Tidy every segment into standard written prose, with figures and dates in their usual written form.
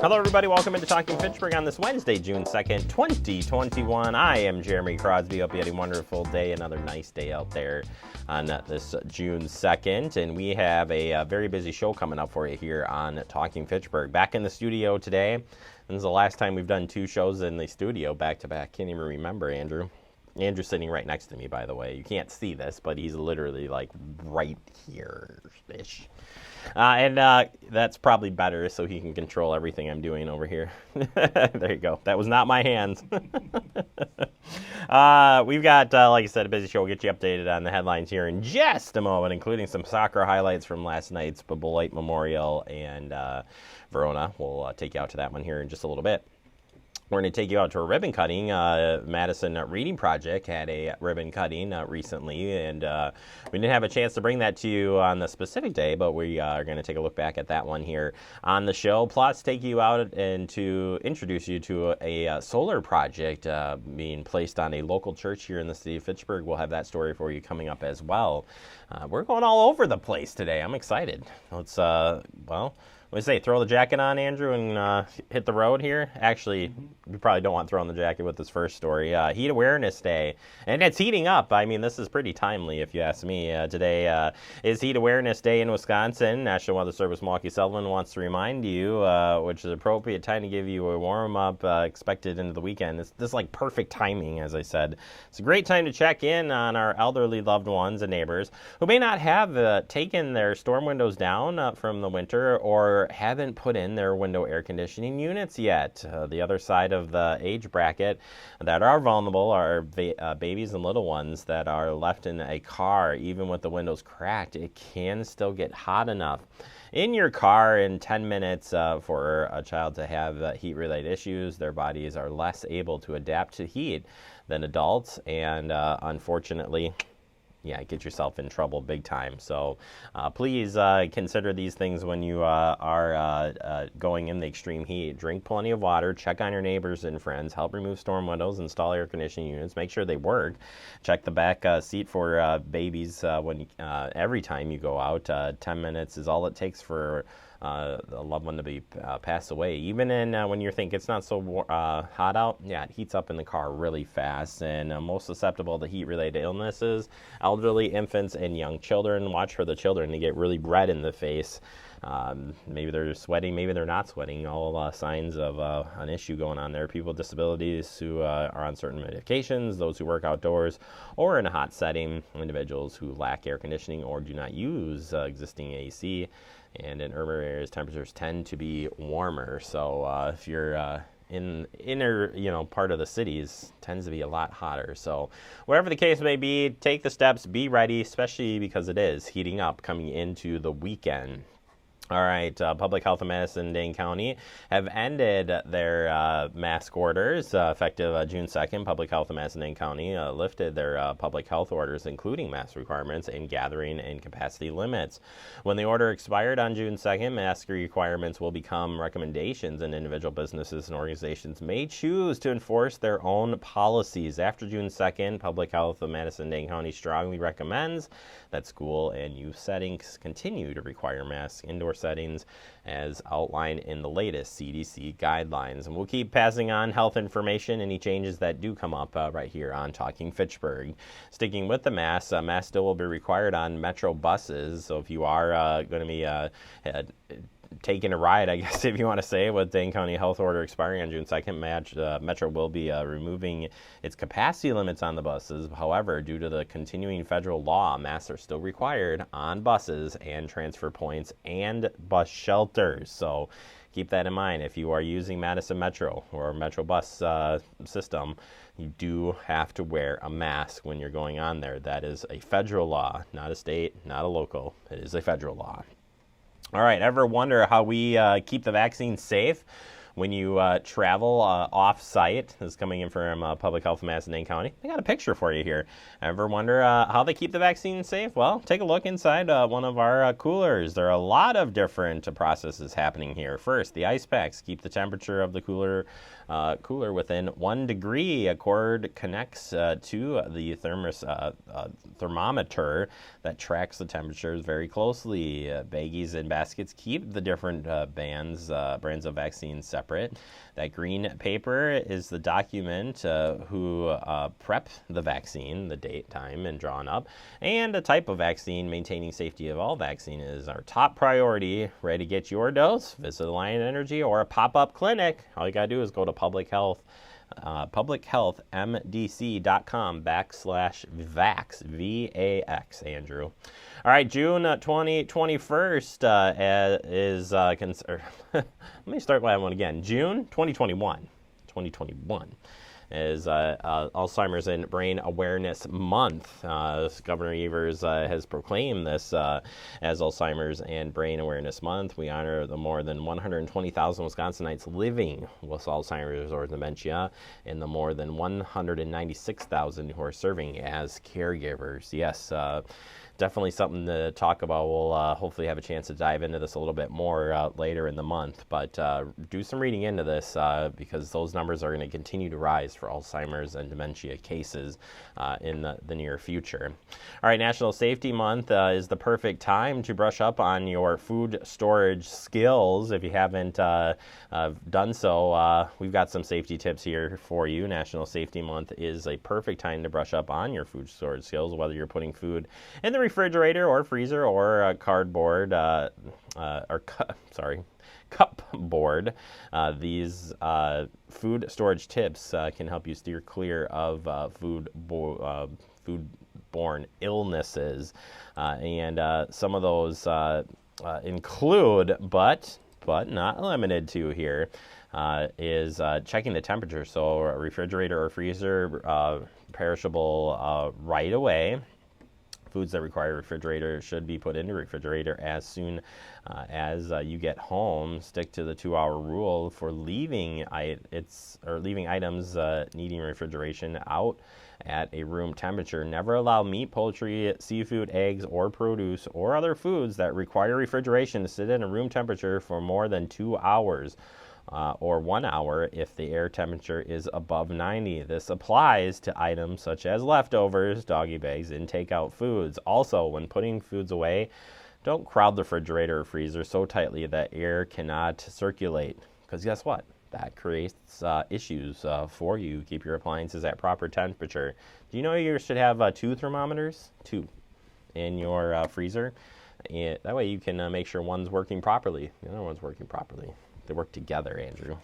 Hello, everybody. Welcome into Talking Fitchburg on this Wednesday, June 2nd, 2021. I am Jeremy Crosby. Hope you had a wonderful day, another nice day out there on this June 2nd. And we have a very busy show coming up for you here on Talking Fitchburg. Back in the studio today. This is the last time we've done two shows in the studio back to back. Can't even remember, Andrew. Andrew's sitting right next to me, by the way. You can't see this, but he's literally like right here-ish. And that's probably better so he can control everything I'm doing over here. There you go. That was not my hands. We've got, like I said, a busy show. We'll get you updated on the headlines here in just a moment, including some soccer highlights from last night's Light Memorial and Verona. We'll take you out to that one here in just a little bit. We're going to take you out to a ribbon cutting. Madison Reading Project had a ribbon cutting recently, and we didn't have a chance to bring that to you on the specific day, but we are going to take a look back at that one here on the show, plus take you out and to introduce you to a solar project being placed on a local church here in the city of Fitchburg. We'll have that story for you coming up as well. We're going all over the place today. I'm excited. Let's, what do you say, throw the jacket on, Andrew, and hit the road here? Actually, you probably don't want to throw on the jacket with this first story. Heat Awareness Day, and it's heating up. I mean, this is pretty timely, if you ask me. Today is Heat Awareness Day in Wisconsin. National Weather Service Milwaukee Sullivan wants to remind you, which is appropriate time to give you a warm-up expected into the weekend. This is like perfect timing, as I said. It's a great time to check in on our elderly loved ones and neighbors who may not have taken their storm windows down from the winter or haven't put in their window air conditioning units yet. The other side of the age bracket that are vulnerable are babies and little ones that are left in a car. Even with the windows cracked, it can still get hot enough in your car in 10 minutes for a child to have heat-related issues. Their bodies are less able to adapt to heat than adults, and unfortunately, get yourself in trouble big time. So please consider these things when you are going in the extreme heat. Drink plenty of water, check on your neighbors and friends, help remove storm windows, install air conditioning units, make sure they work. Check the back seat for babies every time you go out. 10 minutes is all it takes for a loved one to be passed away. Even when you think it's not so hot out, it heats up in the car really fast. And most susceptible to heat-related illnesses, elderly, infants, and young children. Watch for the children to get really red in the face. Maybe they're sweating, maybe they're not sweating. All signs of an issue going on there. People with disabilities who are on certain medications, those who work outdoors or in a hot setting, individuals who lack air conditioning or do not use existing AC. And in urban areas, temperatures tend to be warmer. So if you're in inner, part of the cities, tends to be a lot hotter. So whatever the case may be, take the steps, be ready, especially because it is heating up coming into the weekend. All right, Public Health of Madison-Dane County have ended their mask orders effective June 2nd. Public Health of Madison-Dane County lifted their public health orders, including mask requirements and gathering and capacity limits. When the order expired on June 2nd, mask requirements will become recommendations, and individual businesses and organizations may choose to enforce their own policies. After June 2nd, Public Health of Madison-Dane County strongly recommends that school and youth settings continue to require masks indoor settings as outlined in the latest CDC guidelines. And we'll keep passing on health information, any changes that do come up right here on Talking Fitchburg. Sticking with the masks, masks still will be required on Metro buses. So if you are going to be taking a ride, I guess, if you want to say, with Dane County Health Order expiring on June 2nd, Metro will be removing its capacity limits on the buses. However, due to the continuing federal law, masks are still required on buses and transfer points and bus shelters. So keep that in mind. If you are using Madison Metro or Metro bus system, you do have to wear a mask when you're going on there. That is a federal law, not a state, not a local. It is a federal law. All right, ever wonder how we keep the vaccine safe? when you travel off-site, this is coming in from Public Health of Massachusetts County. I got a picture for you here. Ever wonder how they keep the vaccine safe? Well, take a look inside one of our coolers. There are a lot of different processes happening here. First, the ice packs keep the temperature of the cooler within 1 degree. A cord connects to the thermometer that tracks the temperatures very closely. Baggies and baskets keep the different brands of vaccines separate. That green paper is the document who prep the vaccine, the date, time, and drawn up, and a type of vaccine. Maintaining safety of all vaccine is our top priority. Ready to get your dose? Visit Alliant Energy or a pop-up clinic. All you got to do is go to publichealthmdc.com/vax, V-A-X, Andrew. All right, June 21st is, let me start that one again. June 2021 is Alzheimer's and Brain Awareness Month. Governor Evers has proclaimed this as Alzheimer's and Brain Awareness Month. We honor the more than 120,000 Wisconsinites living with Alzheimer's or dementia and the more than 196,000 who are serving as caregivers. Yes, definitely something to talk about. We'll hopefully have a chance to dive into this a little bit more later in the month, but do some reading into this because those numbers are going to continue to rise for Alzheimer's and dementia cases in the near future. All right, National Safety Month is the perfect time to brush up on your food storage skills. If you haven't done so, we've got some safety tips here for you. National Safety Month is a perfect time to brush up on your food storage skills, whether you're putting food in the refrigerator or freezer or cardboard cupboard. These food storage tips can help you steer clear of foodborne illnesses, and some of those include, but not limited to here, is checking the temperature. So a refrigerator or freezer, perishable right away. Foods that require refrigerator should be put into refrigerator as soon as you get home. Stick to the 2-hour rule for leaving items needing refrigeration out at a room temperature. Never allow meat, poultry, seafood, eggs, or produce or other foods that require refrigeration to sit in a room temperature for more than 2 hours. Or 1 hour if the air temperature is above 90. This applies to items such as leftovers, doggy bags, and takeout foods. Also, when putting foods away, don't crowd the refrigerator or freezer so tightly that air cannot circulate. Because guess what? That creates issues for you. Keep your appliances at proper temperature. Do you know you should have 2 thermometers? 2 in your freezer. And that way you can make sure one's working properly. The other one's working properly. They work together, Andrew.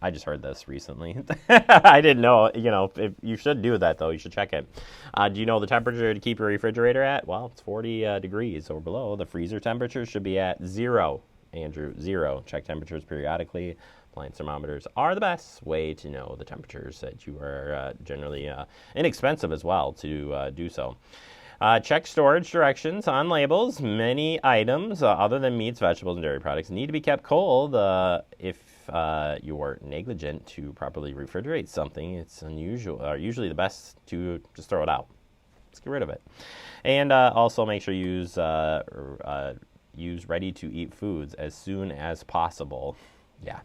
I just heard this recently. I didn't know. If you should do that, though. You should check it. Do you know the temperature to keep your refrigerator at? Well, it's 40 degrees or below. The freezer temperature should be at 0, Andrew, 0. Check temperatures periodically. Appliance thermometers are the best way to know the temperatures that you are generally inexpensive as well to do so. Check storage directions on labels. Many items, other than meats, vegetables, and dairy products, need to be kept cold. If you're negligent to properly refrigerate something, it's usually the best to just throw it out. Let's get rid of it. And also make sure you use ready-to-eat foods as soon as possible. Yeah,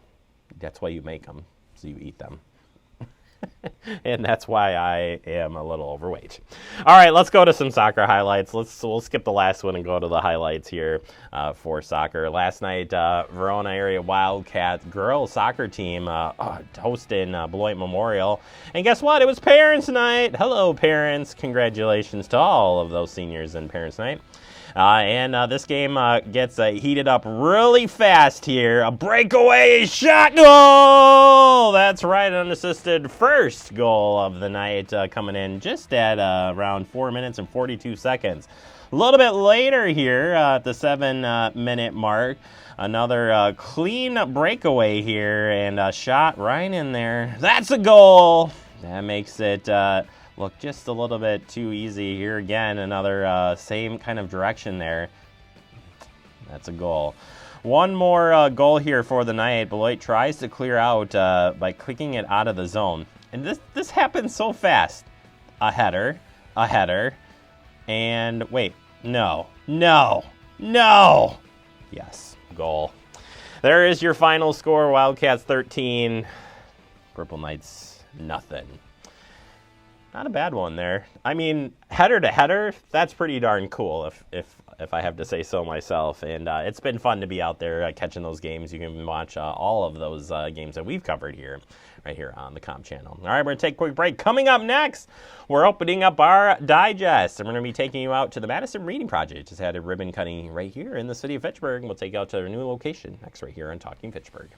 that's why you make them, so you eat them. And that's why I am a little overweight. All right, let's go to some soccer highlights. We'll skip the last one and go to the highlights here for soccer. Last night, Verona area Wildcats girls soccer team hosting Beloit Memorial. And guess what? It was Parents' Night. Hello, parents. Congratulations to all of those seniors in Parents' Night. And this game gets heated up really fast here. A breakaway shot goal! That's right, an unassisted first goal of the night coming in just at around 4 minutes and 42 seconds. A little bit later here at the 7-minute mark, another clean breakaway here and a shot right in there. That's a goal! That makes it look just a little bit too easy here again. Another same kind of direction there. That's a goal. One more goal here for the night. Beloit tries to clear out by clicking it out of the zone. And this happens so fast. A header, and wait, no. Yes, goal. There is your final score, Wildcats 13, Purple Knights nothing. Not a bad one there. I mean, header to header, that's pretty darn cool if I have to say so myself. And it's been fun to be out there catching those games. You can watch all of those games that we've covered here, right here on the Comp channel. All right, we're going to take a quick break. Coming up next, we're opening up our digest. And we're going to be taking you out to the Madison Reading Project. Just had a ribbon cutting right here in the city of Fitchburg. We'll take you out to their new location next right here on Talking Fitchburg.